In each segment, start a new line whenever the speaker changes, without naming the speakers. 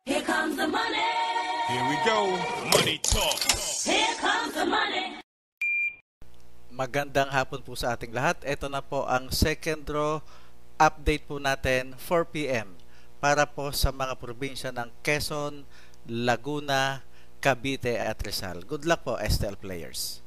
Here comes the money.
Here we go. Money talk.
Here comes the money.
Magandang hapon po sa ating lahat. Ito na po ang second draw update po natin 4 PM para po sa mga probinsya ng Quezon, Laguna, Cavite at Rizal. Good luck po STL players.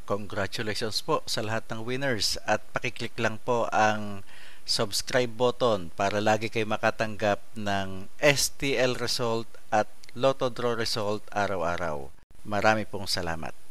Congratulations po sa lahat ng winners at pakiclick lang po ang subscribe button para lagi kayo makatanggap ng STL result at Lotto Draw result araw-araw. Marami pong salamat.